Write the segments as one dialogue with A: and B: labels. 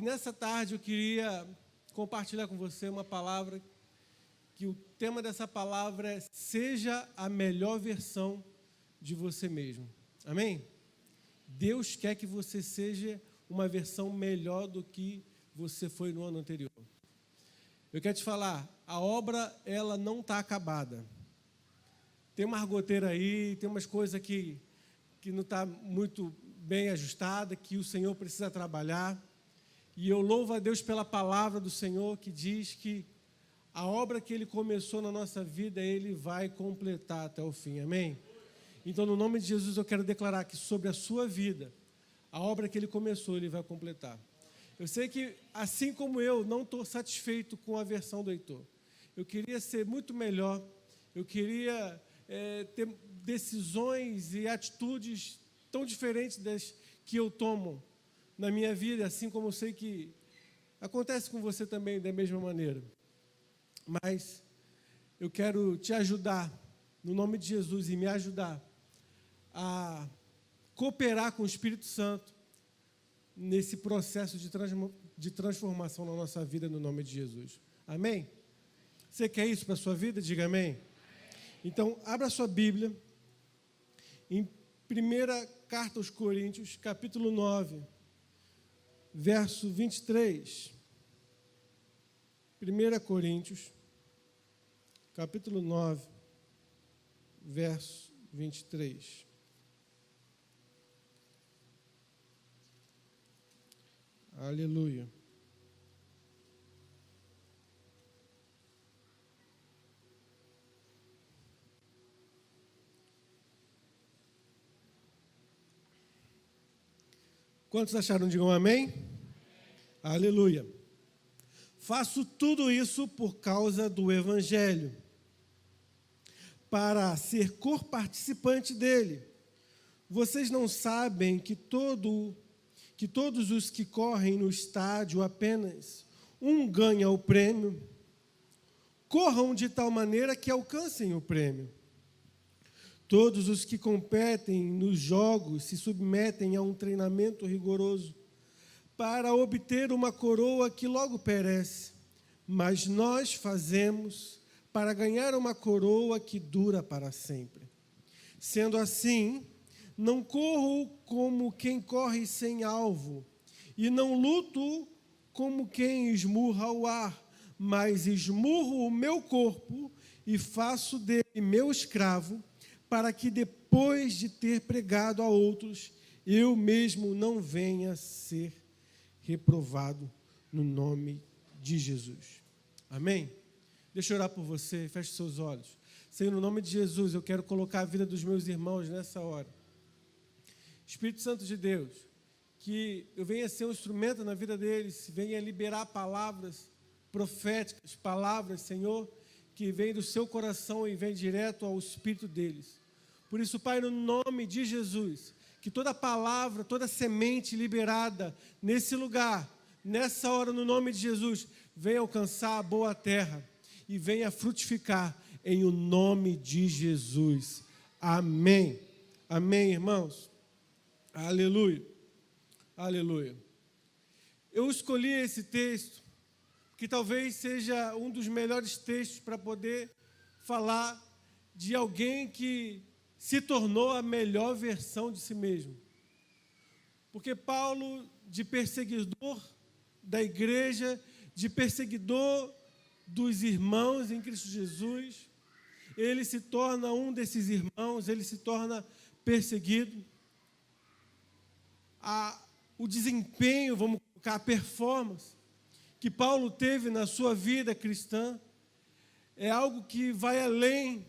A: nessa tarde eu queria compartilhar com você uma palavra, que o tema dessa palavra é: seja a melhor versão de você mesmo. Amém? Deus quer que você seja uma versão melhor do que você foi no ano anterior. Eu quero te falar, a obra, ela não está acabada. Tem uma argoteira aí, tem umas coisas que não está muito bem ajustada, que o Senhor precisa trabalhar. E eu louvo a Deus pela palavra do Senhor, que diz que a obra que Ele começou na nossa vida, Ele vai completar até o fim. Amém? Então, no nome de Jesus, eu quero declarar que sobre a sua vida, a obra que Ele começou, Ele vai completar. Eu sei que, assim como eu, não estou satisfeito com a versão do Heitor. Eu queria ser muito melhor, eu queria ter decisões e atitudes tão diferentes das que eu tomo na minha vida, assim como eu sei que acontece com você também da mesma maneira. Mas eu quero te ajudar, no nome de Jesus, e me ajudar a cooperar com o Espírito Santo nesse processo de transformação na nossa vida, no nome de Jesus. Amém? Você quer isso para a sua vida? Diga amém. Então, abra sua Bíblia em 1ª Carta aos Coríntios, capítulo 9, verso 23. 1 Coríntios, capítulo 9, verso 23. Aleluia. Quantos acharam? Digam amém? Aleluia. Faço tudo isso por causa do Evangelho, para ser co-participante dele. Vocês não sabem que todos os que correm no estádio, apenas um ganha o prêmio? Corram de tal maneira que alcancem o prêmio. Todos os que competem nos jogos se submetem a um treinamento rigoroso para obter uma coroa que logo perece, mas nós fazemos para ganhar uma coroa que dura para sempre. Sendo assim, não corro como quem corre sem alvo, e não luto como quem esmurra o ar, mas esmurro o meu corpo e faço dele meu escravo, para que depois de ter pregado a outros, eu mesmo não venha a ser reprovado no nome de Jesus. Amém? Deixa eu orar por você, feche seus olhos. Senhor, no nome de Jesus, eu quero colocar a vida dos meus irmãos nessa hora. Espírito Santo de Deus, que eu venha ser um instrumento na vida deles, venha liberar palavras proféticas, palavras, Senhor, que vêm do seu coração e vêm direto ao espírito deles. Por isso, Pai, no nome de Jesus, que toda palavra, toda semente liberada nesse lugar, nessa hora, no nome de Jesus, venha alcançar a boa terra e venha frutificar em o nome de Jesus. Amém. Amém, irmãos. Aleluia. Aleluia. Eu escolhi esse texto, que talvez seja um dos melhores textos para poder falar de alguém que se tornou a melhor versão de si mesmo. Porque Paulo, de perseguidor da igreja, de perseguidor dos irmãos em Cristo Jesus, ele se torna um desses irmãos, ele se torna perseguido. O desempenho, vamos colocar, a performance que Paulo teve na sua vida cristã é algo que vai além,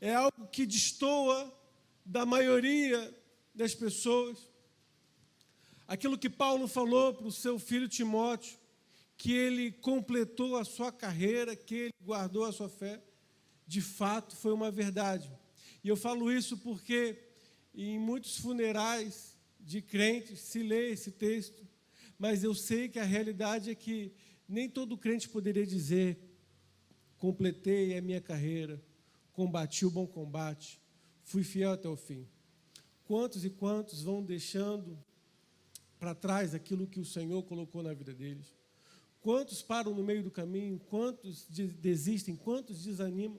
A: é algo que destoa da maioria das pessoas. Aquilo que Paulo falou para o seu filho Timóteo, que ele completou a sua carreira, que ele guardou a sua fé, de fato foi uma verdade. E eu falo isso porque em muitos funerais de crentes se lê esse texto, mas eu sei que a realidade é que nem todo crente poderia dizer: completei a minha carreira, combati o bom combate, fui fiel até o fim. Quantos e quantos vão deixando para trás aquilo que o Senhor colocou na vida deles? Quantos param no meio do caminho? Quantos desistem? Quantos desanimam?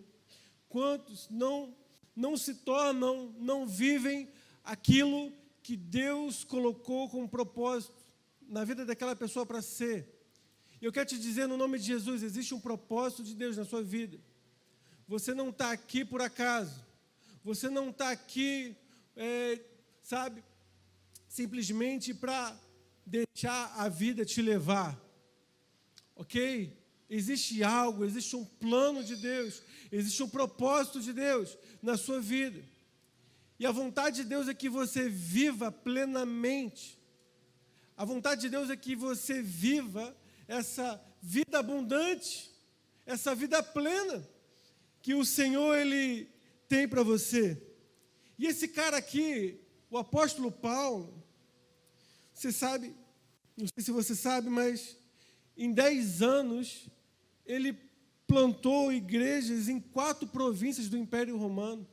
A: Quantos não se tornam, não vivem aquilo que Deus colocou como propósito na vida daquela pessoa para ser? Eu quero te dizer, no nome de Jesus, existe um propósito de Deus na sua vida. Você não está aqui por acaso. Você não está aqui, simplesmente para deixar a vida te levar. Ok? Existe algo, existe um plano de Deus, existe um propósito de Deus na sua vida. E a vontade de Deus é que você viva plenamente. A vontade de Deus é que você viva essa vida abundante, essa vida plena que o Senhor Ele tem para você. E esse cara aqui, o apóstolo Paulo, você sabe, não sei se você sabe, mas em 10 anos ele plantou igrejas em 4 províncias do Império Romano.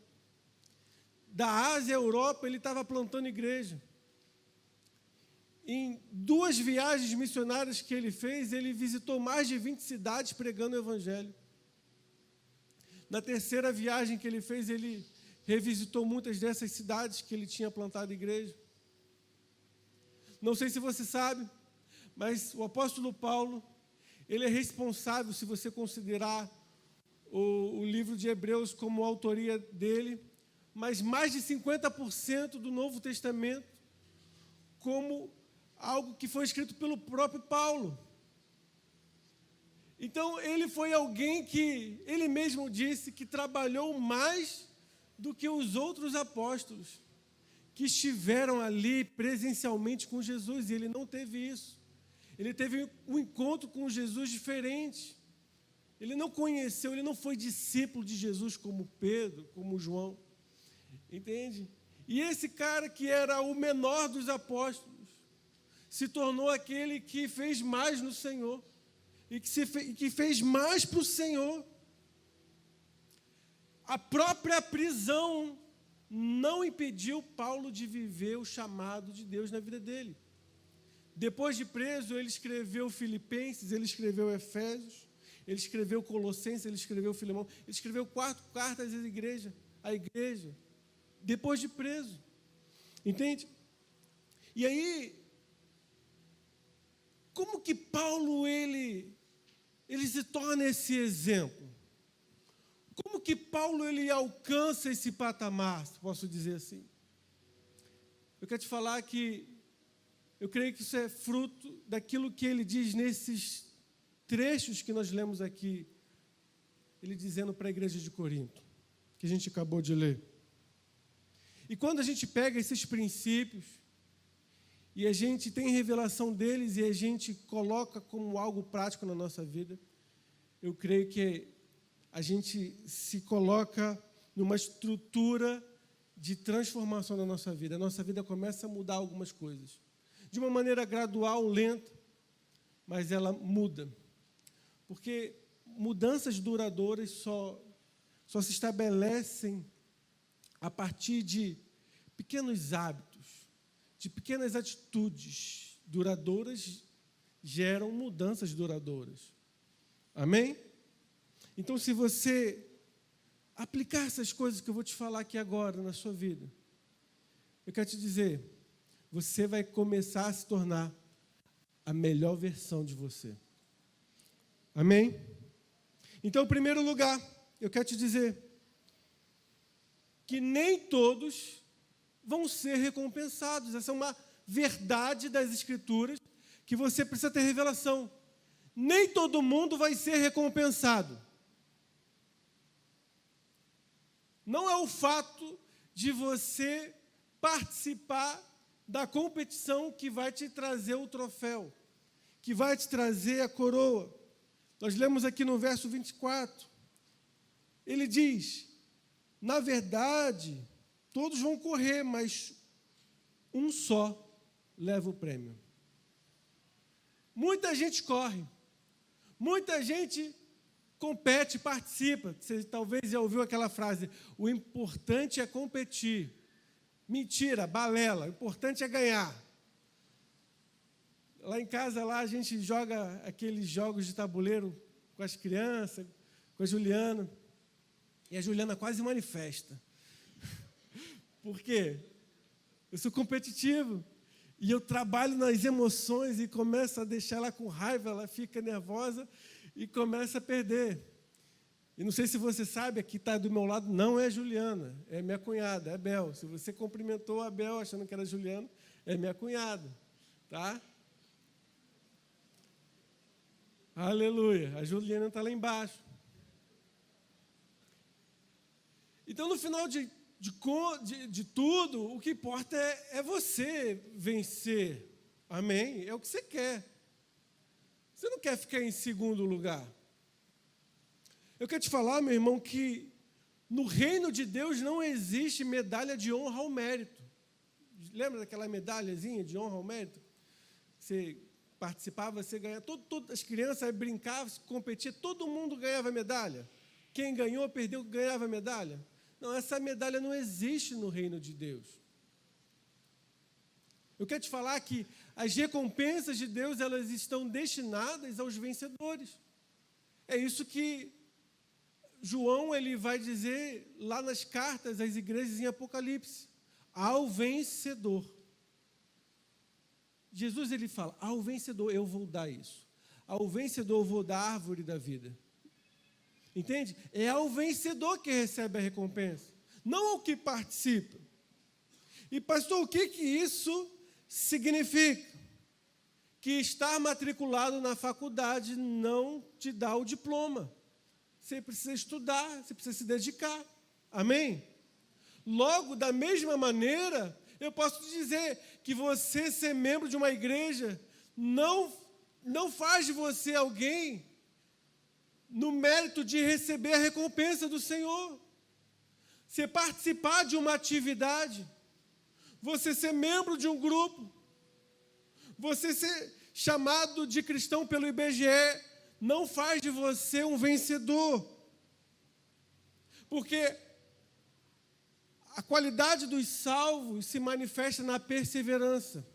A: Da Ásia à Europa, ele estava plantando igreja. Em 2 viagens missionárias que ele fez, ele visitou mais de 20 cidades pregando o Evangelho. Na 3ª viagem que ele fez, ele revisitou muitas dessas cidades que ele tinha plantado igreja. Não sei se você sabe, mas o apóstolo Paulo, ele é responsável, se você considerar o livro de Hebreus como autoria dele, mas mais de 50% do Novo Testamento como algo que foi escrito pelo próprio Paulo. Então, ele foi alguém que, ele mesmo disse, que trabalhou mais do que os outros apóstolos, que estiveram ali presencialmente com Jesus, e ele não teve isso. Ele teve um encontro com Jesus diferente. Ele não conheceu, ele não foi discípulo de Jesus como Pedro, como João. Entende? E esse cara que era o menor dos apóstolos, se tornou aquele que fez mais no Senhor, e que fez mais para o Senhor. A própria prisão não impediu Paulo de viver o chamado de Deus na vida dele. Depois de preso, ele escreveu Filipenses, ele escreveu Efésios, ele escreveu Colossenses, ele escreveu Filemão, ele escreveu 4 cartas à igreja, depois de preso. Entende? E aí, como que Paulo ele se torna esse exemplo? Como que Paulo ele alcança esse patamar, se posso dizer assim? Eu quero te falar que eu creio que isso é fruto daquilo que ele diz nesses trechos que nós lemos aqui, ele dizendo para a igreja de Corinto, que a gente acabou de ler. E quando a gente pega esses princípios e a gente tem revelação deles e a gente coloca como algo prático na nossa vida, eu creio que a gente se coloca numa estrutura de transformação da nossa vida. A nossa vida começa a mudar algumas coisas. De uma maneira gradual, lenta, mas ela muda. Porque mudanças duradouras só se estabelecem a partir de pequenos hábitos, de pequenas atitudes duradouras, geram mudanças duradouras. Amém? Então, se você aplicar essas coisas que eu vou te falar aqui agora na sua vida, eu quero te dizer, você vai começar a se tornar a melhor versão de você. Amém? Então, em primeiro lugar, eu quero te dizer que nem todos vão ser recompensados. Essa é uma verdade das Escrituras que você precisa ter revelação. Nem todo mundo vai ser recompensado. Não é o fato de você participar da competição que vai te trazer o troféu, que vai te trazer a coroa. Nós lemos aqui no verso 24, ele diz, na verdade, todos vão correr, mas um só leva o prêmio. Muita gente corre, muita gente compete, participa. Você talvez já ouviu aquela frase, o importante é competir. Mentira, balela, o importante é ganhar. Lá em casa, lá, a gente joga aqueles jogos de tabuleiro com as crianças, com a Juliana. E a Juliana quase manifesta. Por quê? Eu sou competitivo. E eu trabalho nas emoções e começo a deixar ela com raiva, ela fica nervosa e começa a perder. E não sei se você sabe, aqui está do meu lado, não é a Juliana, é minha cunhada, é a Bel. Se você cumprimentou a Bel achando que era a Juliana, é minha cunhada, tá? Aleluia, a Juliana está lá embaixo. Então, no final de tudo, o que importa é você vencer. Amém? É o que você quer. Você não quer ficar em segundo lugar. Eu quero te falar, meu irmão, que no reino de Deus não existe medalha de honra ao mérito. Lembra daquela medalhazinha de honra ao mérito? Você participava, você ganhava. As crianças brincavam, competiam, todo mundo ganhava medalha. Quem ganhou, perdeu, ganhava medalha. Não, essa medalha não existe no reino de Deus. Eu quero te falar que as recompensas de Deus, elas estão destinadas aos vencedores. É isso que João ele vai dizer lá nas cartas às igrejas em Apocalipse. Ao vencedor. Jesus ele fala, ao vencedor eu vou dar isso. Ao vencedor eu vou dar a árvore da vida. Entende? É ao vencedor que recebe a recompensa, não ao que participa. E pastor, o que isso significa? Que estar matriculado na faculdade não te dá o diploma. Você precisa estudar, você precisa se dedicar. Amém? Logo, da mesma maneira, eu posso te dizer que você ser membro de uma igreja não faz de você alguém no mérito de receber a recompensa do Senhor. Você participar de uma atividade, você ser membro de um grupo, você ser chamado de cristão pelo IBGE, não faz de você um vencedor. Porque a qualidade dos salvos se manifesta na perseverança.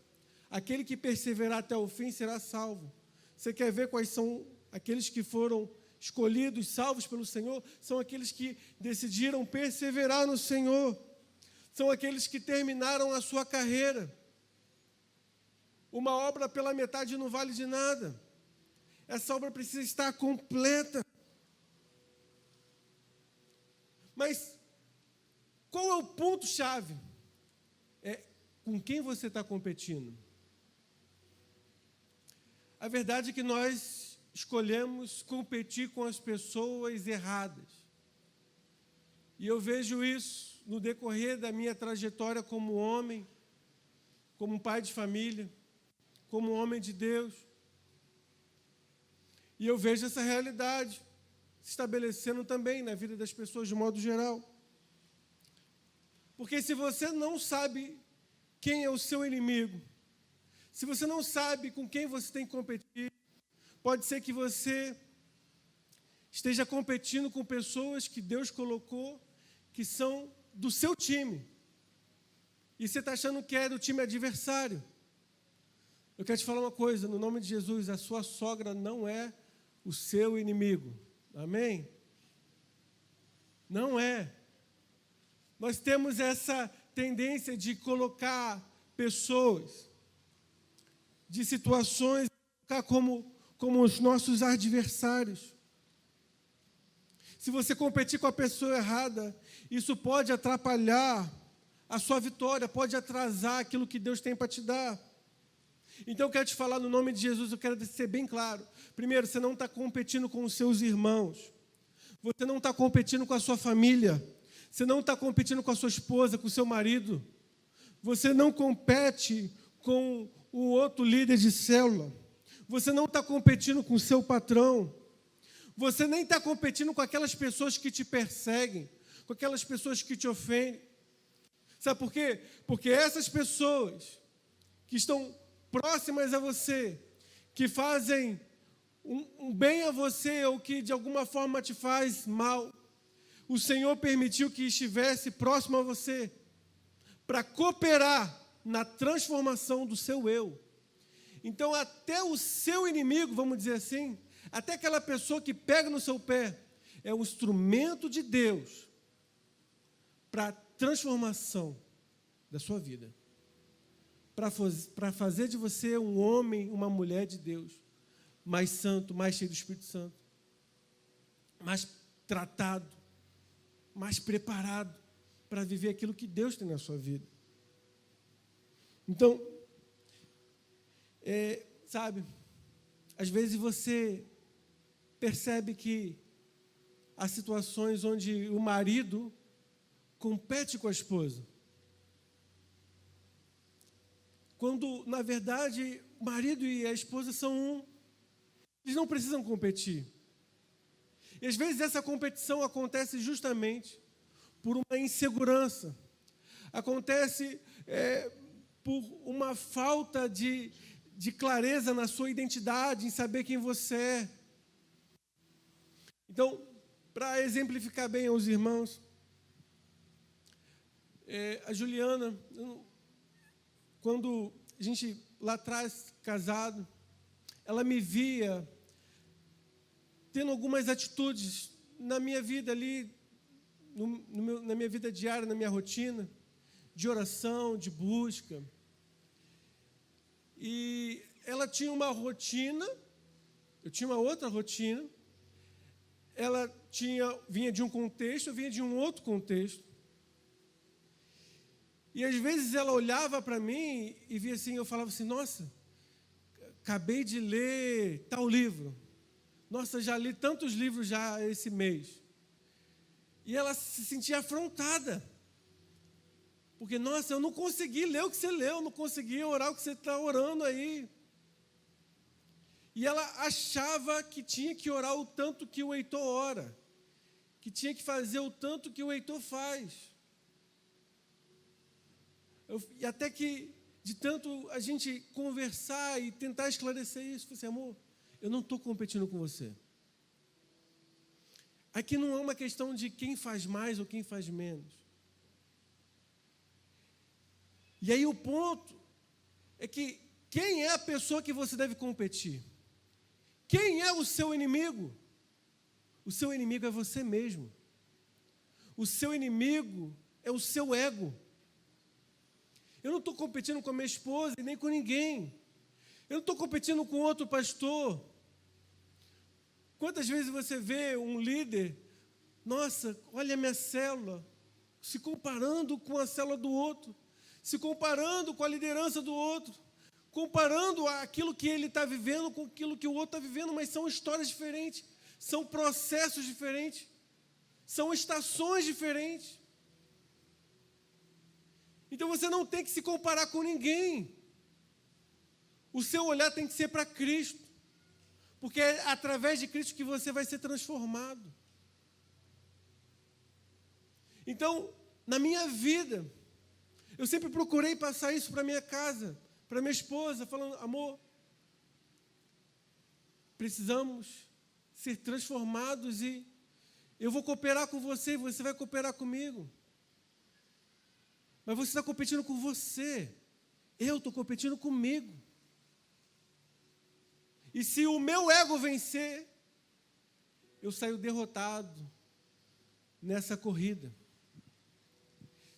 A: Aquele que perseverar até o fim será salvo. Você quer ver quais são aqueles que foram escolhidos, salvos pelo Senhor? São aqueles que decidiram perseverar no Senhor. São aqueles que terminaram a sua carreira. Uma obra pela metade não vale de nada. Essa obra precisa estar completa. Mas qual é o ponto-chave? É com quem você está competindo. A verdade é que nós escolhemos competir com as pessoas erradas. E eu vejo isso no decorrer da minha trajetória como homem, como pai de família, como homem de Deus. E eu vejo essa realidade se estabelecendo também na vida das pessoas de modo geral. Porque se você não sabe quem é o seu inimigo, se você não sabe com quem você tem que competir, pode ser que você esteja competindo com pessoas que Deus colocou, que são do seu time. E você está achando que é do time adversário. Eu quero te falar uma coisa, no nome de Jesus, a sua sogra não é o seu inimigo. Amém? Não é. Nós temos essa tendência de colocar pessoas, de situações, como os nossos adversários. Se você competir com a pessoa errada, isso pode atrapalhar a sua vitória, pode atrasar aquilo que Deus tem para te dar. Então eu quero te falar no nome de Jesus, eu quero ser bem claro. Primeiro, você não está competindo com os seus irmãos. Você não está competindo com a sua família. Você não está competindo com a sua esposa, com o seu marido. Você não compete com o outro líder de célula. Você não está competindo com o seu patrão. Você nem está competindo com aquelas pessoas que te perseguem, com aquelas pessoas que te ofendem. Sabe por quê? Porque essas pessoas que estão próximas a você, que fazem um bem a você ou que de alguma forma te faz mal, o Senhor permitiu que estivesse próximo a você para cooperar na transformação do seu eu. Então, até o seu inimigo, vamos dizer assim, até aquela pessoa que pega no seu pé, é um instrumento de Deus para a transformação da sua vida, para fazer de você um homem, uma mulher de Deus, mais santo, mais cheio do Espírito Santo, mais tratado, mais preparado para viver aquilo que Deus tem na sua vida. Então, sabe, às vezes você percebe que há situações onde o marido compete com a esposa, quando, na verdade, o marido e a esposa são um. Eles não precisam competir. E, às vezes, essa competição acontece justamente por uma insegurança. Acontece por uma falta de clareza na sua identidade, em saber quem você é. Então, para exemplificar bem aos irmãos, a Juliana, quando a gente, lá atrás, casado, ela me via tendo algumas atitudes na minha vida ali, na minha vida diária, na minha rotina, de oração, de busca. E ela tinha uma rotina, eu tinha uma outra rotina, ela vinha de um contexto, eu vinha de um outro contexto. E às vezes ela olhava para mim e via assim, eu falava assim, nossa, acabei de ler tal livro. Nossa, já li tantos livros já esse mês. E ela se sentia afrontada. Porque, nossa, eu não consegui ler o que você leu, não consegui orar o que você está orando aí. E ela achava que tinha que orar o tanto que o Heitor ora, que tinha que fazer o tanto que o Heitor faz. E até que, de tanto a gente conversar e tentar esclarecer isso, eu falei assim, amor, eu não estou competindo com você. Aqui não é uma questão de quem faz mais ou quem faz menos. E aí o ponto é que quem é a pessoa que você deve competir? Quem é o seu inimigo? O seu inimigo é você mesmo. O seu inimigo é o seu ego. Eu não estou competindo com a minha esposa e nem com ninguém. Eu não estou competindo com outro pastor. Quantas vezes você vê um líder, nossa, olha a minha célula, se comparando com a célula do outro, se comparando com a liderança do outro, comparando aquilo que ele está vivendo com aquilo que o outro está vivendo, mas são histórias diferentes, são processos diferentes, são estações diferentes. Então você não tem que se comparar com ninguém. O seu olhar tem que ser para Cristo, porque é através de Cristo que você vai ser transformado. Então, na minha vida, eu sempre procurei passar isso para minha casa, para minha esposa, falando, amor, precisamos ser transformados e eu vou cooperar com você, você vai cooperar comigo. Mas você está competindo com você, eu estou competindo comigo. E se o meu ego vencer, eu saio derrotado nessa corrida.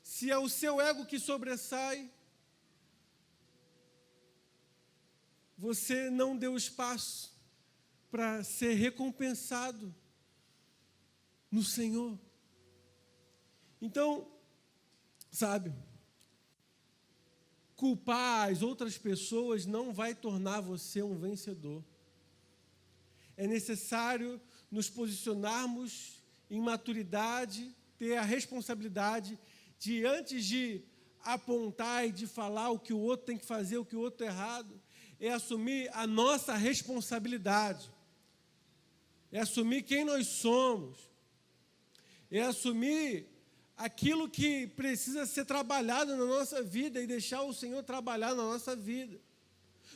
A: Se é o seu ego que sobressai, você não deu espaço para ser recompensado no Senhor. Então, sabe, culpar as outras pessoas não vai tornar você um vencedor. É necessário nos posicionarmos em maturidade, ter a responsabilidade de, antes de apontar e de falar o que o outro tem que fazer, o que o outro é errado, é assumir a nossa responsabilidade, é assumir quem nós somos, é assumir aquilo que precisa ser trabalhado na nossa vida e deixar o Senhor trabalhar na nossa vida.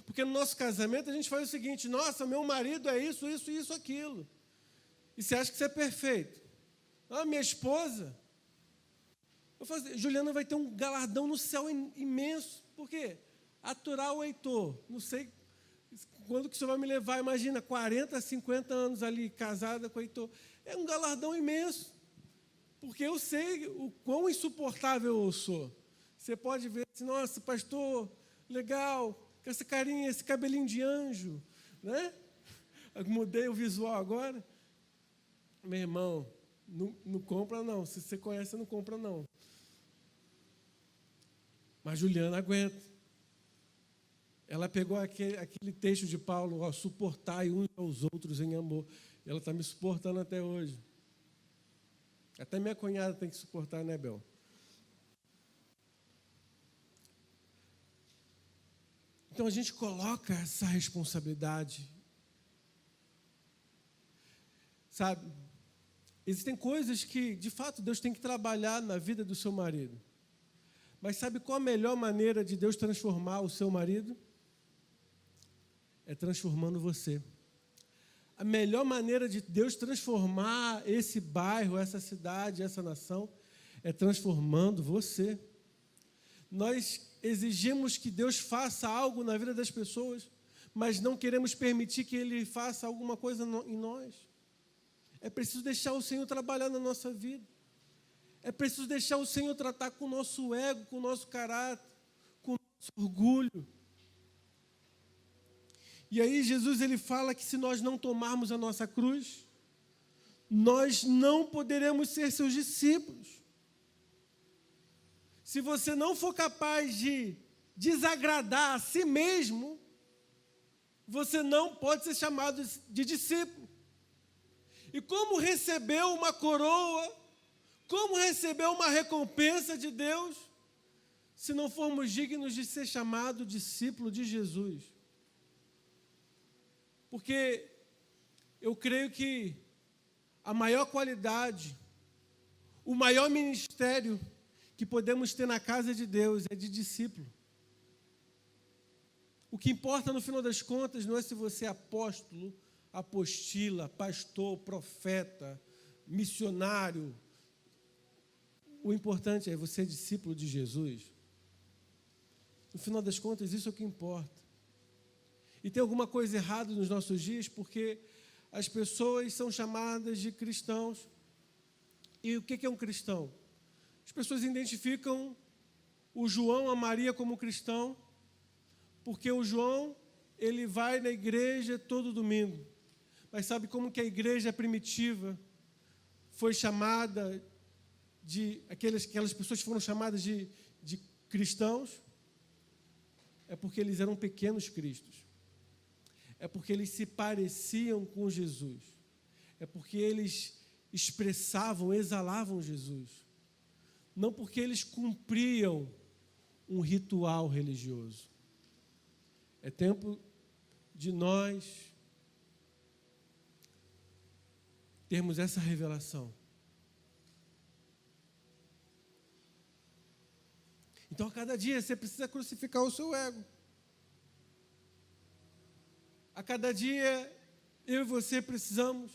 A: Porque no nosso casamento a gente faz o seguinte, nossa, meu marido é isso, isso, isso, aquilo. E você acha que você é perfeito. Ah, minha esposa, eu falo assim, Juliana vai ter um galardão no céu imenso. Por quê? Aturar o Heitor, não sei Quando que o senhor vai me levar? Imagina, 40, 50 anos ali, casada com o Heitor. É um galardão imenso. Porque eu sei o quão insuportável eu sou. Você pode ver assim, nossa, pastor, legal, com essa carinha, esse cabelinho de anjo, né? Eu mudei o visual agora. Meu irmão, não compra não. Se você conhece, não compra não. Mas Juliana aguenta. Ela pegou aquele texto de Paulo, ó, suportai uns aos outros em amor. Ela está me suportando até hoje. Até minha cunhada tem que suportar, né, Bel? Então a gente coloca essa responsabilidade. Sabe? Existem coisas que, de fato, Deus tem que trabalhar na vida do seu marido. Mas sabe qual a melhor maneira de Deus transformar o seu marido? É transformando você. A melhor maneira de Deus transformar esse bairro, essa cidade, essa nação, é transformando você. Nós exigimos que Deus faça algo na vida das pessoas, mas não queremos permitir que Ele faça alguma coisa em nós. É preciso deixar o Senhor trabalhar na nossa vida. É preciso deixar o Senhor tratar com o nosso ego, com o nosso caráter, com o nosso orgulho. E aí Jesus ele fala que se nós não tomarmos a nossa cruz, nós não poderemos ser seus discípulos. Se você não for capaz de desagradar a si mesmo, você não pode ser chamado de discípulo. E como receber uma coroa, como receber uma recompensa de Deus, se não formos dignos de ser chamado discípulo de Jesus? Porque eu creio que a maior qualidade, o maior ministério que podemos ter na casa de Deus é de discípulo. O que importa no final das contas não é se você é apóstolo, apostila, pastor, profeta, missionário. O importante é você ser discípulo de Jesus. No final das contas, isso é o que importa. E tem alguma coisa errada nos nossos dias, porque as pessoas são chamadas de cristãos. E o que é um cristão? As pessoas identificam o João, a Maria como cristão, porque o João, ele vai na igreja todo domingo. Mas sabe como que a igreja primitiva foi chamada aquelas pessoas foram chamadas de cristãos? É porque eles eram pequenos cristos. É porque eles se pareciam com Jesus. É porque eles expressavam, exalavam Jesus. Não porque eles cumpriam um ritual religioso. É tempo de nós termos essa revelação. Então, a cada dia, você precisa crucificar o seu ego. A cada dia, eu e você precisamos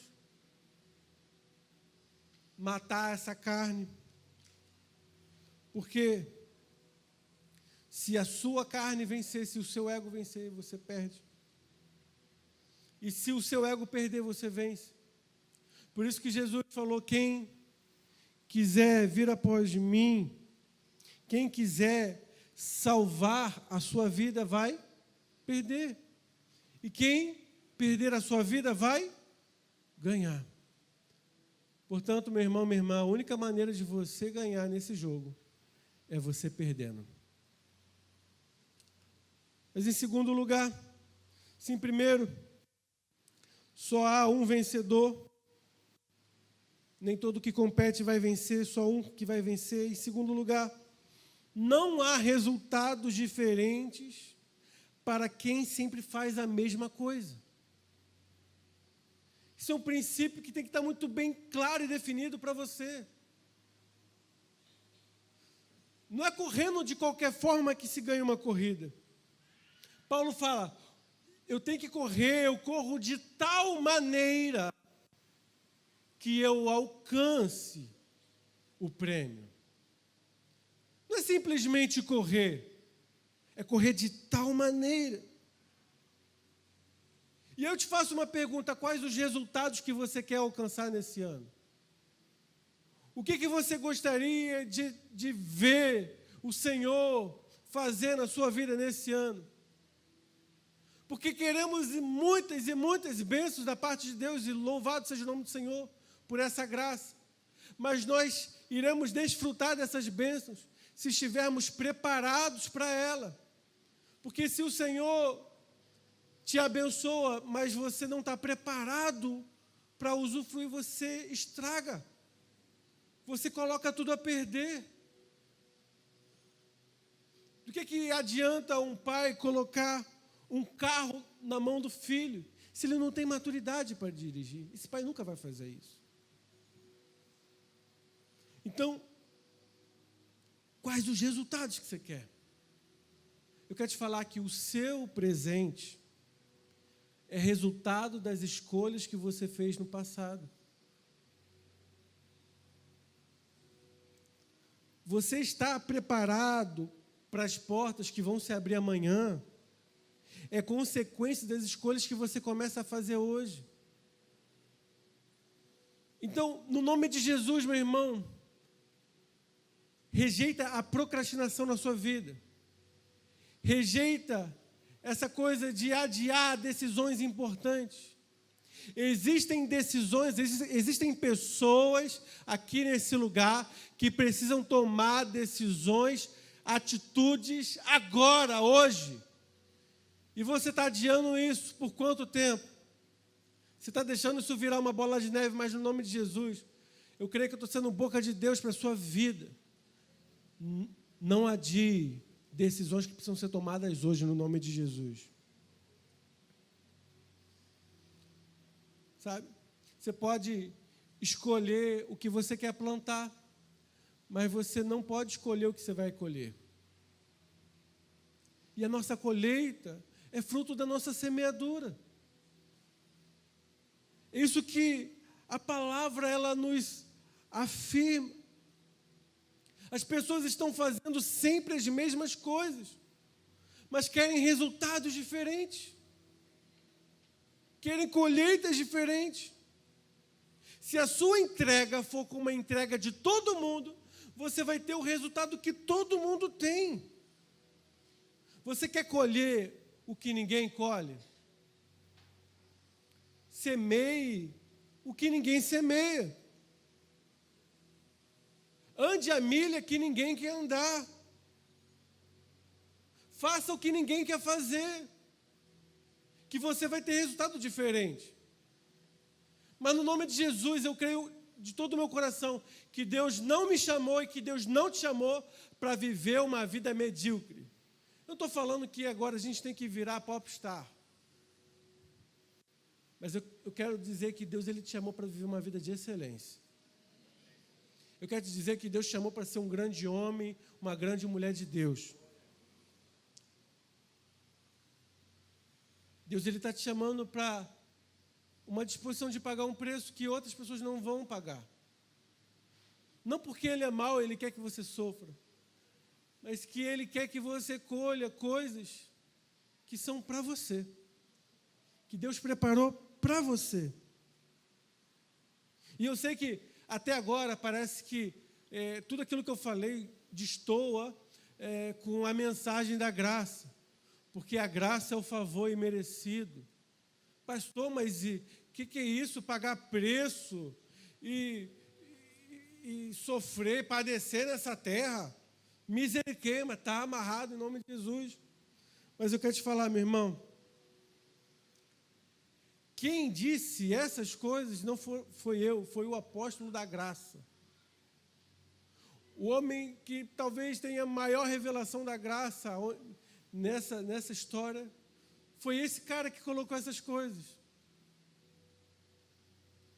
A: matar essa carne. Porque se a sua carne vencer, se o seu ego vencer, você perde. E se o seu ego perder, você vence. Por isso que Jesus falou, quem quiser vir após mim, quem quiser salvar a sua vida vai perder. E quem perder a sua vida vai ganhar. Portanto, meu irmão, minha irmã, a única maneira de você ganhar nesse jogo é você perdendo. Mas em segundo lugar, sim, primeiro, só há um vencedor. Nem todo que compete vai vencer, só um que vai vencer. Em segundo lugar, não há resultados diferentes para quem sempre faz a mesma coisa. Isso é um princípio que tem que estar muito bem claro e definido para você. Não é correndo de qualquer forma que se ganha uma corrida. Paulo fala, eu tenho que correr, eu corro de tal maneira que eu alcance o prêmio. Não é simplesmente correr, é correr de tal maneira. E eu te faço uma pergunta: quais os resultados que você quer alcançar nesse ano? O que você gostaria de ver o Senhor fazer na sua vida nesse ano? Porque queremos muitas e muitas bênçãos da parte de Deus, e louvado seja o nome do Senhor por essa graça. Mas nós iremos desfrutar dessas bênçãos se estivermos preparados para ela. Porque se o Senhor te abençoa, mas você não está preparado para usufruir, você estraga. Você coloca tudo a perder. Do que adianta um pai colocar um carro na mão do filho se ele não tem maturidade para dirigir? Esse pai nunca vai fazer isso. Então, quais os resultados que você quer? Eu quero te falar que o seu presente é resultado das escolhas que você fez no passado. Você está preparado para as portas que vão se abrir amanhã? É consequência das escolhas que você começa a fazer hoje. Então, no nome de Jesus, meu irmão, rejeita a procrastinação na sua vida. Rejeita essa coisa de adiar decisões importantes. Existem decisões, existem pessoas aqui nesse lugar que precisam tomar decisões, atitudes agora, hoje. E você está adiando isso por quanto tempo? Você está deixando isso virar uma bola de neve, mas no nome de Jesus, eu creio que eu estou sendo boca de Deus para a sua vida. Não adie decisões que precisam ser tomadas hoje, no nome de Jesus. Sabe? Você pode escolher o que você quer plantar, mas você não pode escolher o que você vai colher. E a nossa colheita é fruto da nossa semeadura. É isso que a palavra ela nos afirma. As pessoas estão fazendo sempre as mesmas coisas, mas querem resultados diferentes. Querem colheitas diferentes. Se a sua entrega for como uma entrega de todo mundo, você vai ter o resultado que todo mundo tem. Você quer colher o que ninguém colhe? Semeie o que ninguém semeia. Ande a milha que ninguém quer andar. Faça o que ninguém quer fazer, que você vai ter resultado diferente. Mas no nome de Jesus, eu creio de todo o meu coração que Deus não me chamou e que Deus não te chamou para viver uma vida medíocre. Não estou falando que agora a gente tem que virar popstar. Mas eu quero dizer que Deus ele te chamou para viver uma vida de excelência. Eu quero te dizer que Deus te chamou para ser um grande homem, uma grande mulher de Deus. Deus ele está te chamando para uma disposição de pagar um preço que outras pessoas não vão pagar. Não porque Ele é mau, Ele quer que você sofra, mas que Ele quer que você colha coisas que são para você, que Deus preparou para você. E eu sei que até agora parece que tudo aquilo que eu falei destoa com a mensagem da graça, porque a graça é o favor imerecido. Pastor, mas o que é isso? Pagar preço e sofrer, padecer nessa terra? Misericórdia, está amarrado em nome de Jesus. Mas eu quero te falar, meu irmão, quem disse essas coisas não foi eu, foi o apóstolo da graça. O homem que talvez tenha maior revelação da graça nessa história, foi esse cara que colocou essas coisas.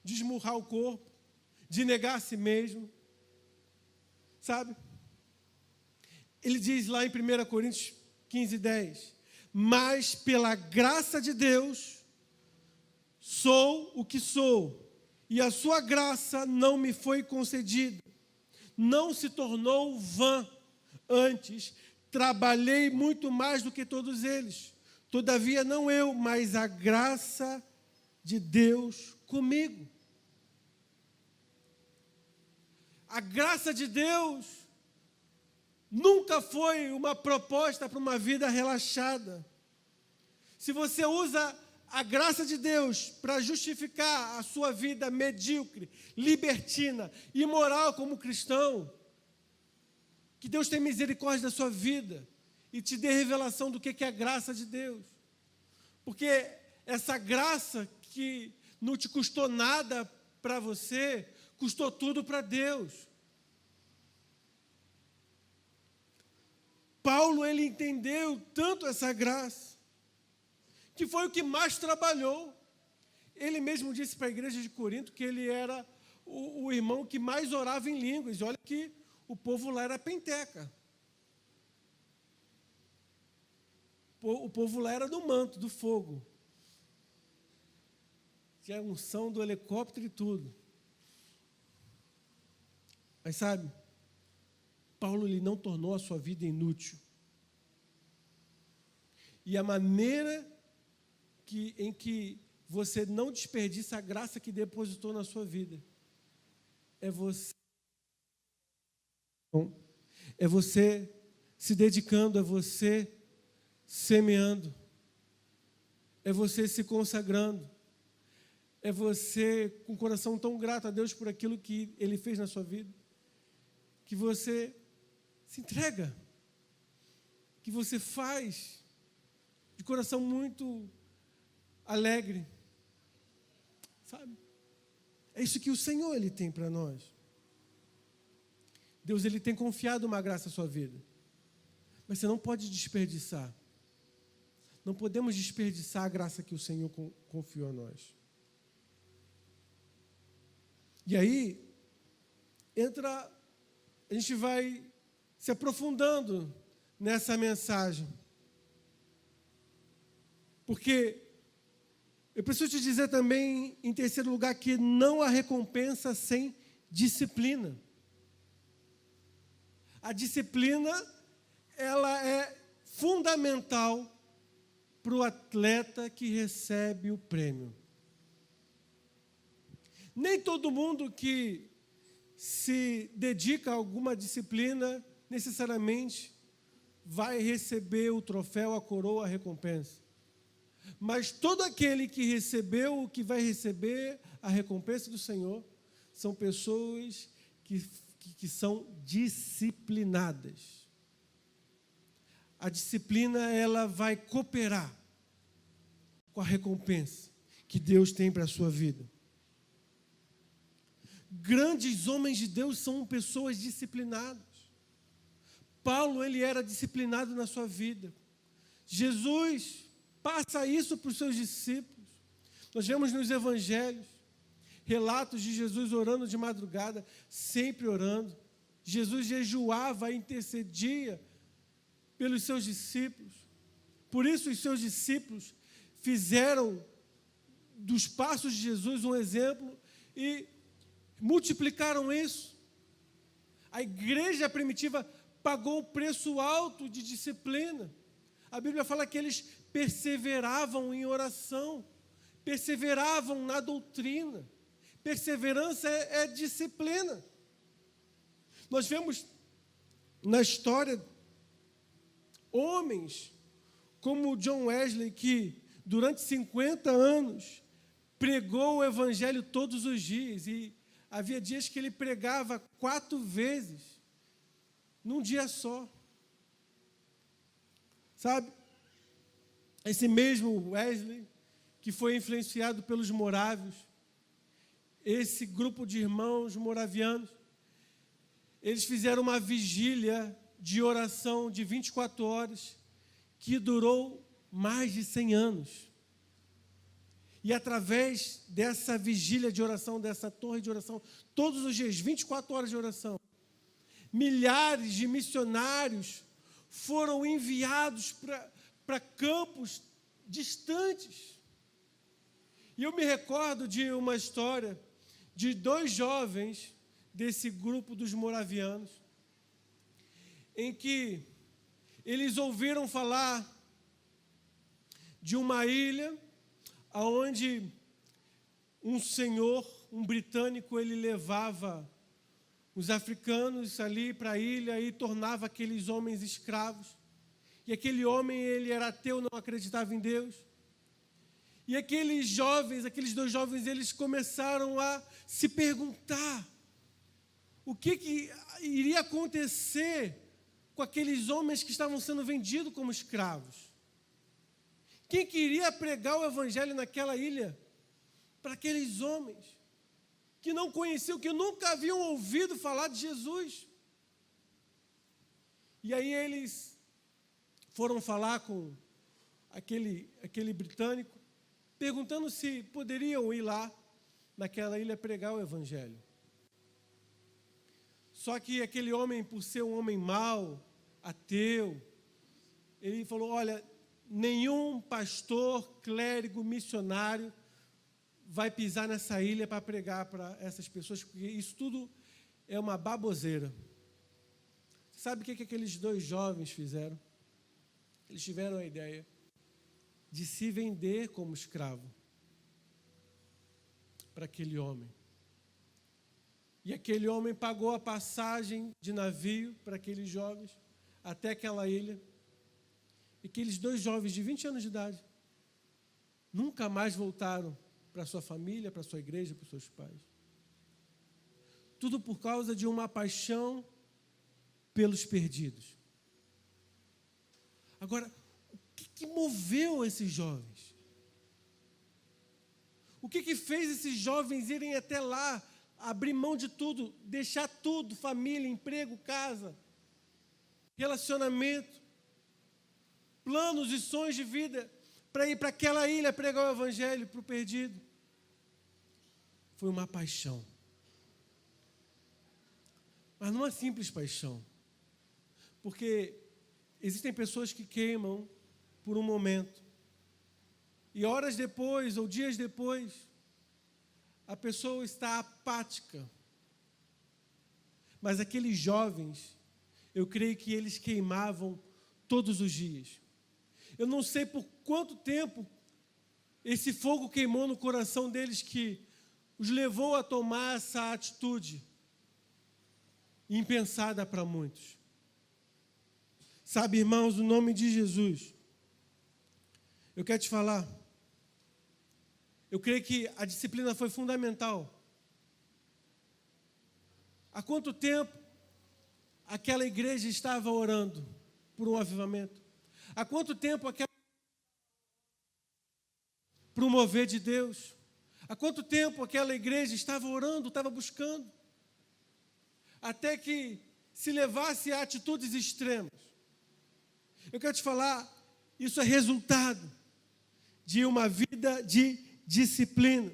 A: De esmurrar o corpo, de negar a si mesmo. Sabe? Ele diz lá em 1 Coríntios 15:10, mas pela graça de Deus, sou o que sou, e a sua graça não me foi concedida, não se tornou vã, antes trabalhei muito mais do que todos eles, Todavia, não eu, mas a graça de Deus comigo. A graça de Deus nunca foi uma proposta para uma vida relaxada. Se você usa a graça de Deus para justificar a sua vida medíocre, libertina, imoral como cristão, que Deus tenha misericórdia da sua vida e te dê revelação do que é a graça de Deus. Porque essa graça que não te custou nada para você, custou tudo para Deus. Paulo, ele entendeu tanto essa graça, que foi o que mais trabalhou. Ele mesmo disse para a igreja de Corinto que ele era o irmão que mais orava em línguas. E olha que o povo lá era penteca. O povo lá era do manto, do fogo. Tinha a unção do helicóptero e tudo. Mas sabe, Paulo, ele não tornou a sua vida inútil. E a maneira em que você não desperdiça a graça que depositou na sua vida é você se dedicando, é você semeando, é você se consagrando, é você com o coração tão grato a Deus por aquilo que Ele fez na sua vida, que você se entrega, que você faz de coração muito alegre, sabe? É isso que o Senhor, Ele tem para nós. Deus, Ele tem confiado uma graça à sua vida, mas você não pode desperdiçar. Não podemos desperdiçar a graça que o Senhor confiou a nós. E aí, a gente vai se aprofundando nessa mensagem. Porque eu preciso te dizer também, em terceiro lugar, que não há recompensa sem disciplina. A disciplina, ela é fundamental para o atleta que recebe o prêmio. Nem todo mundo que se dedica a alguma disciplina necessariamente vai receber o troféu, a coroa, a recompensa. Mas todo aquele que recebeu o que vai receber a recompensa do Senhor são pessoas que são disciplinadas. A disciplina, ela vai cooperar com a recompensa que Deus tem para a sua vida. Grandes homens de Deus são pessoas disciplinadas. Paulo, ele era disciplinado na sua vida. Jesus passa isso para os seus discípulos. Nós vemos nos evangelhos relatos de Jesus orando de madrugada, sempre orando. Jesus jejuava, intercedia pelos seus discípulos. Por isso os seus discípulos fizeram dos passos de Jesus um exemplo e multiplicaram isso. A igreja primitiva pagou um preço alto de disciplina. A Bíblia fala que eles perseveravam em oração, perseveravam na doutrina. Perseverança é disciplina. Nós vemos na história homens como John Wesley, que durante 50 anos pregou o evangelho todos os dias, e havia dias que ele pregava 4 vezes num dia só. Sabe? Esse mesmo Wesley, que foi influenciado pelos morávios, esse grupo de irmãos moravianos, eles fizeram uma vigília de oração de 24 horas, que durou mais de 100 anos. E através dessa vigília de oração, dessa torre de oração, todos os dias, 24 horas de oração, milhares de missionários foram enviados para campos distantes. E eu me recordo de uma história de 2 jovens desse grupo dos moravianos, em que eles ouviram falar de uma ilha onde um senhor, um britânico, ele levava os africanos ali para a ilha e tornava aqueles homens escravos. E aquele homem, ele era ateu, não acreditava em Deus. E aqueles dois jovens, eles começaram a se perguntar o que iria acontecer com aqueles homens que estavam sendo vendidos como escravos. Quem queria pregar o evangelho naquela ilha para aqueles homens que não conheciam, que nunca haviam ouvido falar de Jesus? E aí eles foram falar com aquele britânico, perguntando se poderiam ir lá naquela ilha pregar o evangelho. Só que aquele homem, por ser um homem mau, ateu, ele falou: olha, nenhum pastor, clérigo, missionário vai pisar nessa ilha para pregar para essas pessoas, porque isso tudo é uma baboseira. Sabe o que aqueles dois jovens fizeram? Eles tiveram a ideia de se vender como escravo para aquele homem. E aquele homem pagou a passagem de navio para aqueles jovens até aquela ilha. E aqueles dois jovens de 20 anos de idade nunca mais voltaram para sua família, para sua igreja, para os seus pais. Tudo por causa de uma paixão pelos perdidos. Agora, o que moveu esses jovens? O que fez esses jovens irem até lá, abrir mão de tudo, deixar tudo, família, emprego, casa, relacionamento, planos e sonhos de vida, para ir para aquela ilha pregar o evangelho para o perdido? Foi uma paixão. Mas não é simples paixão. Porque existem pessoas que queimam por um momento. E horas depois, ou dias depois, a pessoa está apática. Mas aqueles jovens, eu creio que eles queimavam todos os dias. Eu não sei por quanto tempo esse fogo queimou no coração deles que os levou a tomar essa atitude impensada para muitos. Sabe, irmãos, no nome de Jesus, eu quero te falar, eu creio que a disciplina foi fundamental. Há quanto tempo aquela igreja estava orando por um avivamento? Há quanto tempo aquela para o mover de Deus? Há quanto tempo aquela igreja estava orando, estava buscando? Até que se levasse a atitudes extremas. Eu quero te falar, isso é resultado de uma vida de disciplina.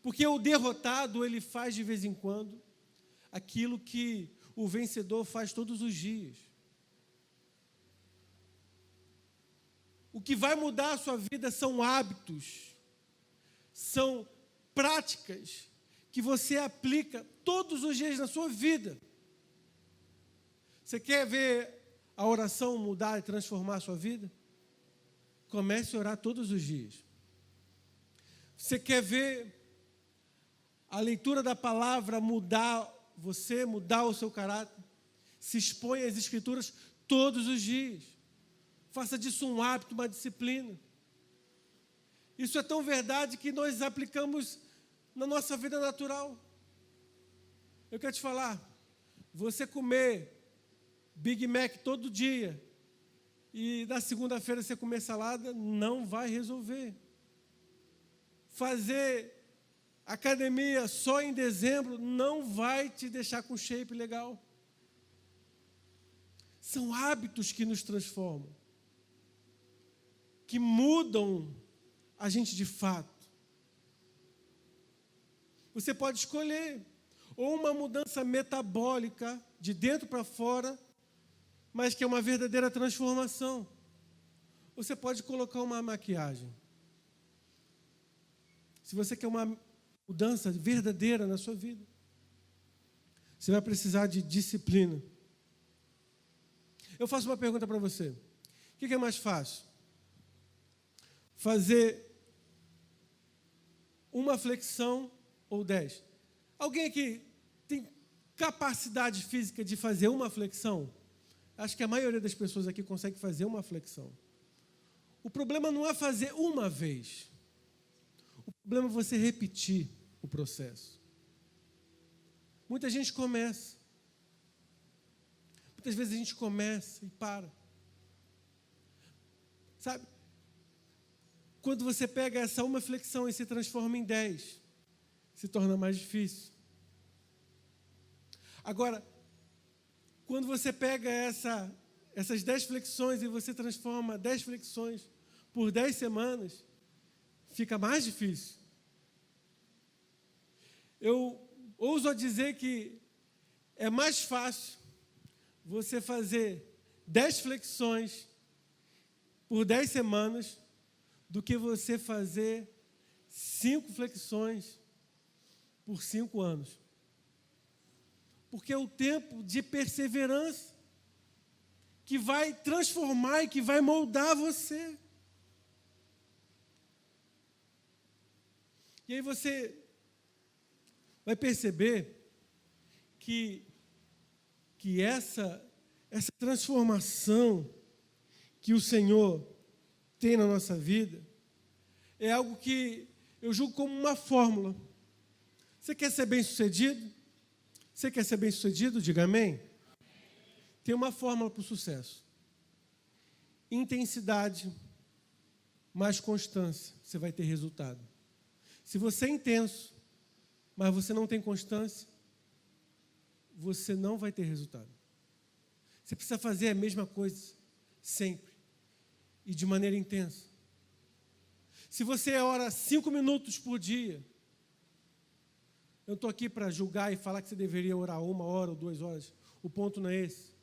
A: Porque o derrotado, ele faz de vez em quando aquilo que o vencedor faz todos os dias. O que vai mudar a sua vida são hábitos, são práticas que você aplica todos os dias na sua vida. Você quer ver a oração mudar e transformar a sua vida? Comece a orar todos os dias. Você quer ver a leitura da palavra mudar você, mudar o seu caráter? Se exponha às Escrituras todos os dias. Faça disso um hábito, uma disciplina. Isso é tão verdade que nós aplicamos na nossa vida natural. Eu quero te falar, você comer Big Mac todo dia e na segunda-feira você comer salada, não vai resolver. Fazer academia só em dezembro não vai te deixar com shape legal. São hábitos que nos transformam, que mudam a gente de fato. Você pode escolher ou uma mudança metabólica de dentro para fora, mas que é uma verdadeira transformação. Você pode colocar uma maquiagem. Se você quer uma mudança verdadeira na sua vida, você vai precisar de disciplina. Eu faço uma pergunta para você. O que é mais fácil? Fazer uma flexão ou 10? Alguém aqui tem capacidade física de fazer uma flexão? Acho que a maioria das pessoas aqui consegue fazer uma flexão. O problema não é fazer uma vez. O problema é você repetir o processo. Muita gente começa. Muitas vezes a gente começa e para. Sabe? Quando você pega essa uma flexão e se transforma em 10, se torna mais difícil. Agora, quando você pega essas 10 flexões e você transforma 10 flexões por 10 semanas, fica mais difícil. Eu ouso dizer que é mais fácil você fazer 10 flexões por 10 semanas do que você fazer 5 flexões por 5 anos. Porque é o tempo de perseverança que vai transformar e que vai moldar você. E aí você vai perceber que essa transformação que o Senhor tem na nossa vida é algo que eu julgo como uma fórmula. Você quer ser bem-sucedido? Você quer ser bem-sucedido? Diga amém. Tem uma fórmula para o sucesso. Intensidade mais constância, você vai ter resultado. Se você é intenso, mas você não tem constância, você não vai ter resultado. Você precisa fazer a mesma coisa sempre e de maneira intensa. Se você ora 5 minutos por dia, eu estou aqui para julgar e falar que você deveria orar 1 hora ou 2 horas. O ponto não é esse.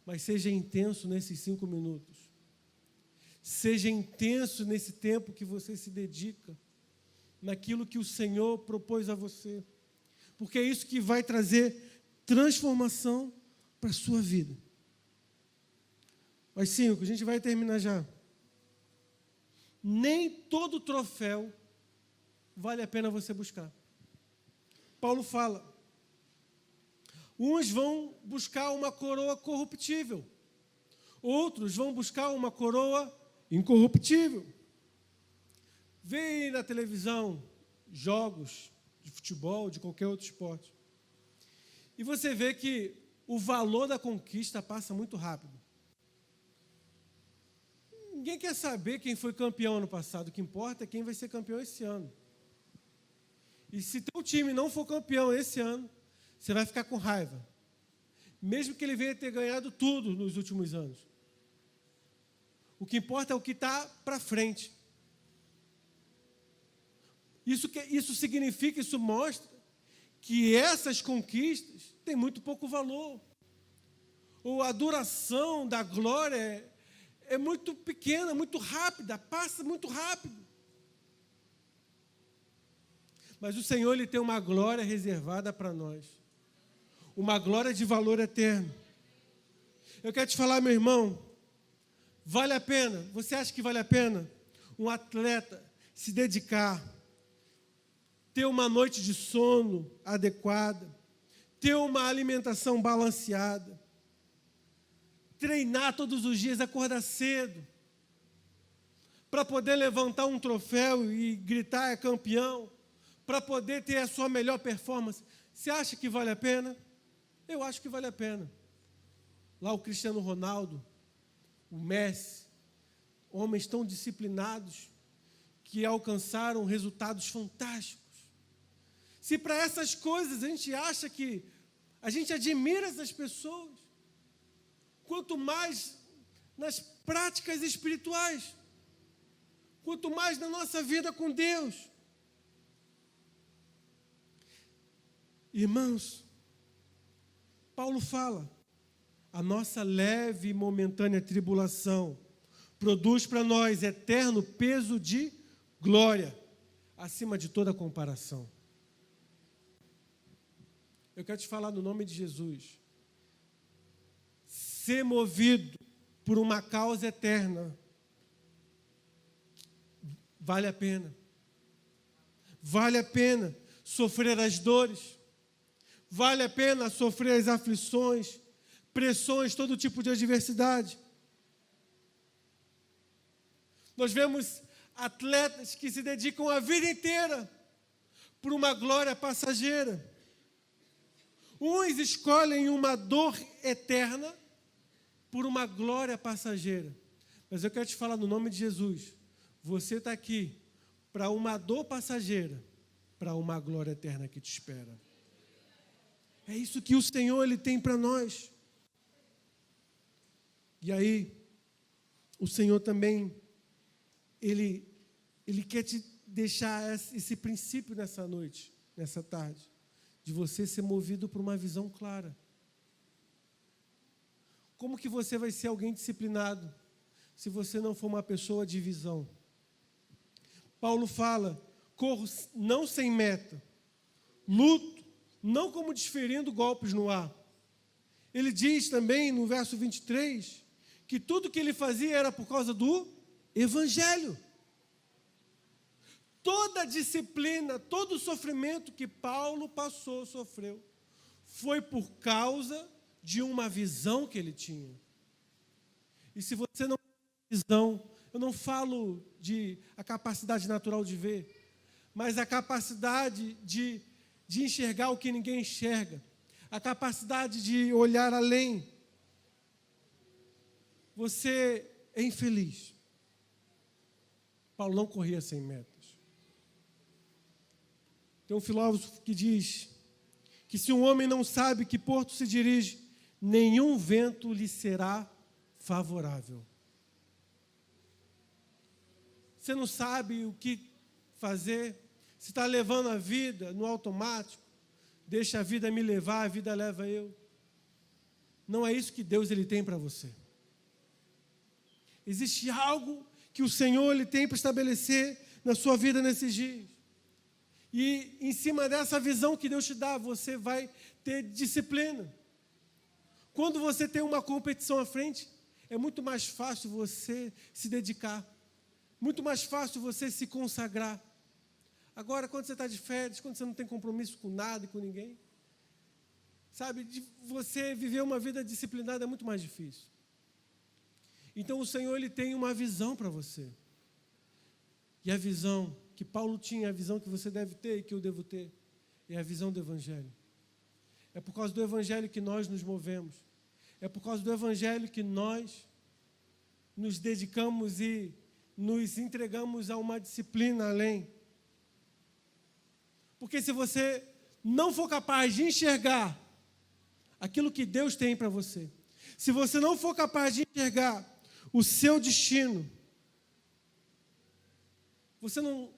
A: Mas seja intenso nesses 5 minutos. Seja intenso nesse tempo que você se dedica naquilo que o Senhor propôs a você. Porque é isso que vai trazer transformação para a sua vida. Mais 5, a gente vai terminar já. Nem todo troféu vale a pena você buscar. Paulo fala, uns vão buscar uma coroa corruptível, outros vão buscar uma coroa incorruptível. Vê na televisão jogos de futebol, de qualquer outro esporte, e você vê que o valor da conquista passa muito rápido. Ninguém quer saber quem foi campeão ano passado, o que importa é quem vai ser campeão esse ano. E se teu time não for campeão esse ano, você vai ficar com raiva. Mesmo que ele venha ter ganhado tudo nos últimos anos. O que importa é o que está para frente. Isso significa, isso mostra que essas conquistas têm muito pouco valor. Ou a duração da glória é muito pequena, muito rápida, passa muito rápido. Mas o Senhor, Ele tem uma glória reservada para nós. Uma glória de valor eterno. Eu quero te falar, meu irmão, vale a pena? Você acha que vale a pena um atleta se dedicar, ter uma noite de sono adequada, ter uma alimentação balanceada, treinar todos os dias, acordar cedo, para poder levantar um troféu e gritar é campeão, para poder ter a sua melhor performance? Você acha que vale a pena? Eu acho que vale a pena. Lá o Cristiano Ronaldo, o Messi, homens tão disciplinados que alcançaram resultados fantásticos. Se para essas coisas a gente acha que a gente admira essas pessoas, quanto mais nas práticas espirituais, quanto mais na nossa vida com Deus. Irmãos, Paulo fala, a nossa leve e momentânea tribulação produz para nós eterno peso de glória, acima de toda comparação. Eu quero te falar no nome de Jesus. Ser movido por uma causa eterna, vale a pena. Vale a pena sofrer as dores, vale a pena sofrer as aflições, pressões, todo tipo de adversidade. Nós vemos atletas que se dedicam a vida inteira por uma glória passageira. Uns escolhem uma dor eterna por uma glória passageira. Mas eu quero te falar no nome de Jesus. Você está aqui para uma dor passageira, para uma glória eterna que te espera. É isso que o Senhor Ele tem para nós. E aí, o Senhor também, Ele quer te deixar esse princípio nessa noite, nessa tarde, de você ser movido por uma visão clara. Como que você vai ser alguém disciplinado se você não for uma pessoa de visão? Paulo fala, corro não sem meta, luto, não como desferindo golpes no ar. Ele diz também no verso 23, que tudo que ele fazia era por causa do Evangelho. Toda a disciplina, todo o sofrimento que Paulo sofreu, foi por causa de uma visão que ele tinha. E se você não tem visão, eu não falo de a capacidade natural de ver, mas a capacidade de enxergar o que ninguém enxerga, a capacidade de olhar além. Você é infeliz. Paulo não corria sem metas. Tem um filósofo que diz que se um homem não sabe que porto se dirige, nenhum vento lhe será favorável. Você não sabe o que fazer, se está levando a vida no automático, deixa a vida me levar, a vida leva eu. Não é isso que Deus Ele tem para você. Existe algo que o Senhor Ele tem para estabelecer na sua vida nesses dias. E em cima dessa visão que Deus te dá, você vai ter disciplina. Quando você tem uma competição à frente, é muito mais fácil você se dedicar. Muito mais fácil você se consagrar. Agora, quando você está de férias, quando você não tem compromisso com nada e com ninguém, sabe, de você viver uma vida disciplinada é muito mais difícil. Então, o Senhor Ele tem uma visão para você. E a visão que Paulo tinha, a visão que você deve ter e que eu devo ter, é a visão do Evangelho. É por causa do Evangelho que nós nos movemos. É por causa do Evangelho que nós nos dedicamos e nos entregamos a uma disciplina além. Porque se você não for capaz de enxergar aquilo que Deus tem para você, se você não for capaz de enxergar o seu destino, você não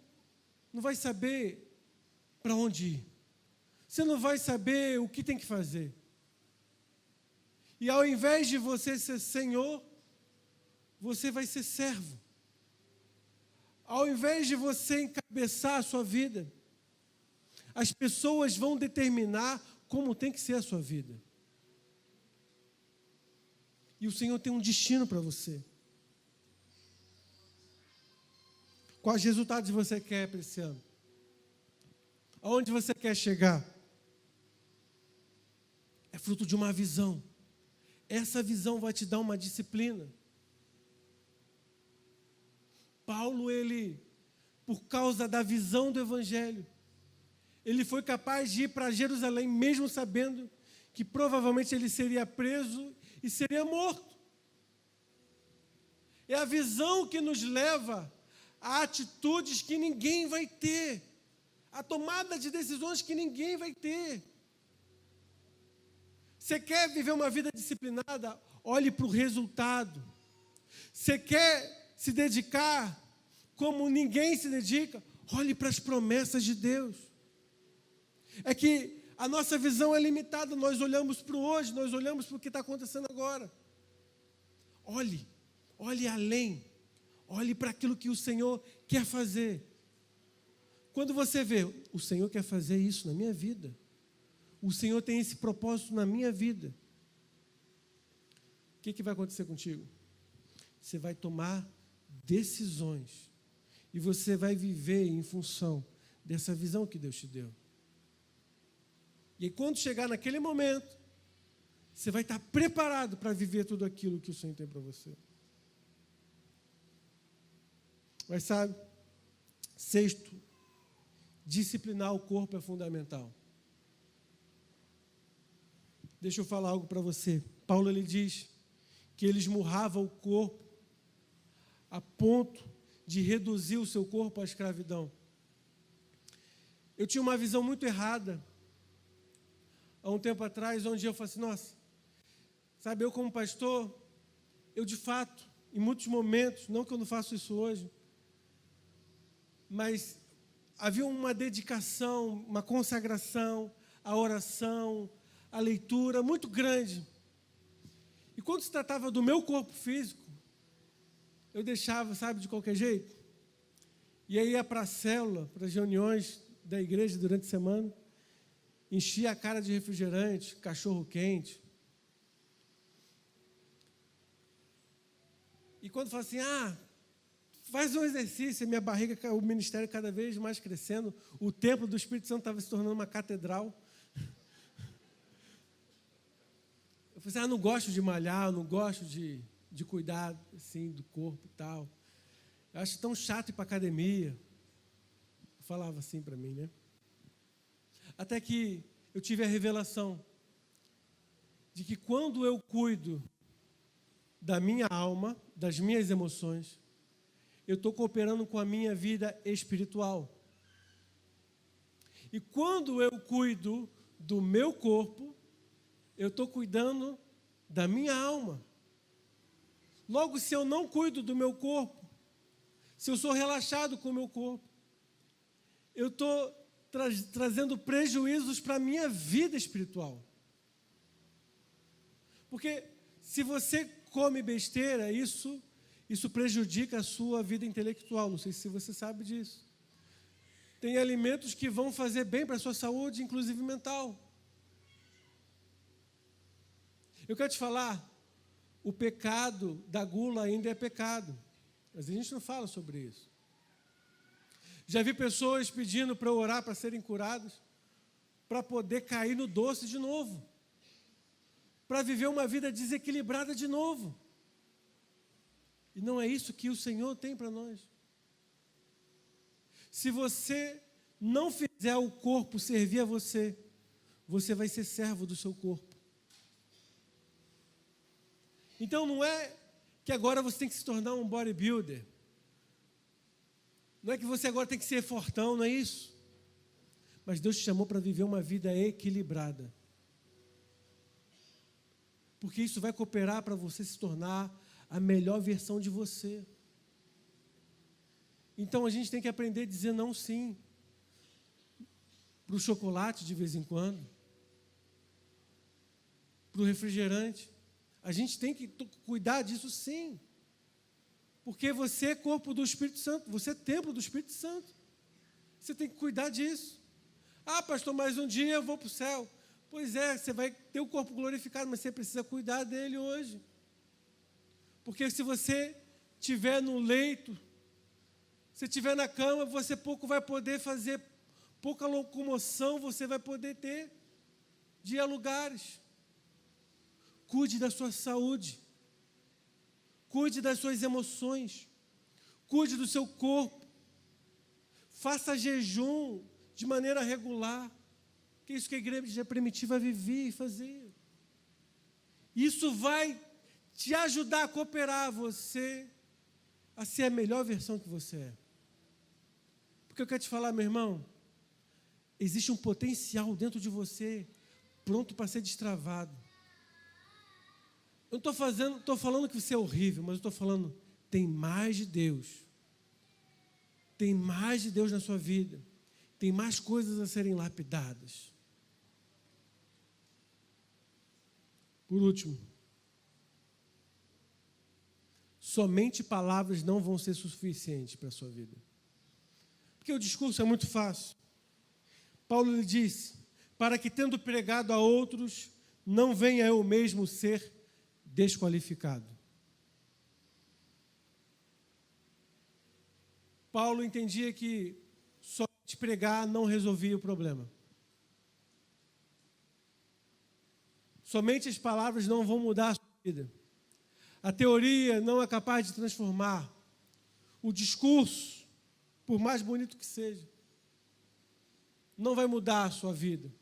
A: vai saber para onde ir. Você não vai saber o que tem que fazer. E ao invés de você ser senhor, você vai ser servo. Ao invés de você encabeçar a sua vida, as pessoas vão determinar como tem que ser a sua vida. E o Senhor tem um destino para você. Quais resultados você quer para esse ano? Aonde você quer chegar? É fruto de uma visão. Essa visão vai te dar uma disciplina. Paulo, ele, por causa da visão do Evangelho, ele foi capaz de ir para Jerusalém, mesmo sabendo que provavelmente ele seria preso e seria morto. É a visão que nos leva a atitudes que ninguém vai ter, a tomada de decisões que ninguém vai ter. Você quer viver uma vida disciplinada? Olhe para o resultado. Você quer se dedicar como ninguém se dedica? Olhe para as promessas de Deus. É que a nossa visão é limitada, nós olhamos para o hoje, nós olhamos para o que está acontecendo agora. Olhe além, olhe para aquilo que o Senhor quer fazer. Quando você vê, o Senhor quer fazer isso na minha vida, o Senhor tem esse propósito na minha vida, o que vai acontecer contigo? você vai tomar decisões. E você vai viver em função dessa visão que Deus te deu. E aí, quando chegar naquele momento, você vai estar preparado para viver tudo aquilo que o Senhor tem para você. Mas sabe, sexto, disciplinar o corpo é fundamental. Deixa eu falar algo para você. Paulo, ele diz que ele esmurrava o corpo a ponto de reduzir o seu corpo à escravidão. Eu tinha uma visão muito errada há um tempo atrás, onde eu falei assim, nossa, sabe, eu como pastor, eu de fato, em muitos momentos, não que eu não faço isso hoje, mas havia uma dedicação, uma consagração à oração, à leitura muito grande. E quando se tratava do meu corpo físico, eu deixava, sabe, de qualquer jeito. E aí ia para a célula, para as reuniões da igreja durante a semana, enchia a cara de refrigerante, cachorro quente. E quando falava assim, faz um exercício, minha barriga, o ministério cada vez mais crescendo, o templo do Espírito Santo estava se tornando uma catedral. Eu falei assim, não gosto de malhar, não gosto de cuidar assim, do corpo e tal. Eu acho tão chato ir para a academia. Eu falava assim para mim, né? Até que eu tive a revelação de que quando eu cuido da minha alma, das minhas emoções, eu estou cooperando com a minha vida espiritual. E quando eu cuido do meu corpo, eu estou cuidando da minha alma. Logo, se eu não cuido do meu corpo, se eu sou relaxado com o meu corpo, eu estou trazendo prejuízos para a minha vida espiritual. Porque se você come besteira, isso prejudica a sua vida intelectual. Não sei se você sabe disso. Tem alimentos que vão fazer bem para a sua saúde, inclusive mental. Eu quero te falar, o pecado da gula ainda é pecado. Mas a gente não fala sobre isso. Já vi pessoas pedindo para eu orar para serem curadas, para poder cair no doce de novo, para viver uma vida desequilibrada de novo. E não é isso que o Senhor tem para nós. Se você não fizer o corpo servir a você, você vai ser servo do seu corpo. Então não é que agora você tem que se tornar um bodybuilder. Não é que você agora tem que ser fortão, não é isso. Mas Deus te chamou para viver uma vida equilibrada. Porque isso vai cooperar para você se tornar a melhor versão de você. Então a gente tem que aprender a dizer não sim. Para o chocolate de vez em quando. Para o refrigerante. A gente tem que cuidar disso sim. Porque você é corpo do Espírito Santo, você é templo do Espírito Santo. Você tem que cuidar disso. Pastor, mais um dia eu vou para o céu. Pois é, você vai ter o corpo glorificado, mas você precisa cuidar dele hoje. Porque se você estiver no leito, se estiver na cama, você pouco vai poder fazer, pouca locomoção você vai poder ter de ir a lugares. Cuide da sua saúde. Cuide das suas emoções. Cuide do seu corpo. Faça jejum de maneira regular. Que é isso que a igreja primitiva vivia e fazia. Isso vai te ajudar a cooperar você a ser a melhor versão que você é. Porque eu quero te falar, meu irmão, existe um potencial dentro de você pronto para ser destravado. Eu não estou falando que você é horrível, mas eu estou falando, tem mais de Deus. Tem mais de Deus na sua vida. Tem mais coisas a serem lapidadas. Por último, somente palavras não vão ser suficientes para a sua vida. Porque o discurso é muito fácil. Paulo lhe disse, para que tendo pregado a outros, não venha eu mesmo ser desqualificado. Paulo entendia que somente pregar não resolvia o problema. Somente as palavras não vão mudar a sua vida. A teoria não é capaz de transformar. O discurso, por mais bonito que seja, não vai mudar a sua vida.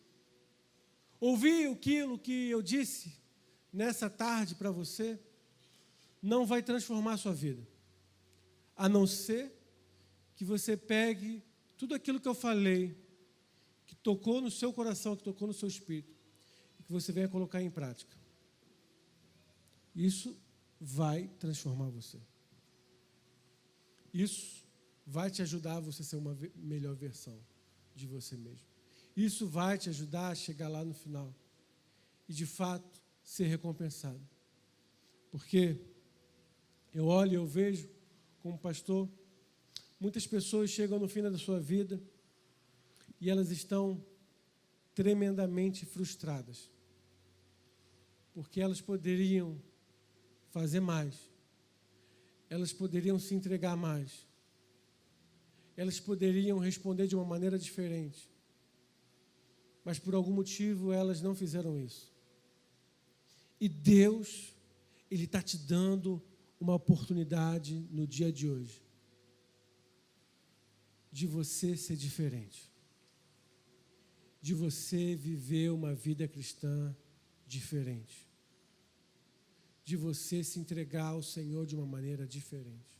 A: Ouvir aquilo que eu disse nessa tarde para você não vai transformar a sua vida. A não ser que você pegue tudo aquilo que eu falei, que tocou no seu coração, que tocou no seu espírito, e que você venha colocar em prática. Isso vai transformar você. Isso vai te ajudar a você ser uma melhor versão de você mesmo. Isso vai te ajudar a chegar lá no final e, de fato, ser recompensado. Porque eu olho e eu vejo, como pastor, muitas pessoas chegam no fim da sua vida e elas estão tremendamente frustradas. Porque elas poderiam fazer mais. Elas poderiam se entregar mais. Elas poderiam responder de uma maneira diferente. Mas por algum motivo elas não fizeram isso. E Deus, Ele está te dando uma oportunidade no dia de hoje de você ser diferente. De você viver uma vida cristã diferente. De você se entregar ao Senhor de uma maneira diferente.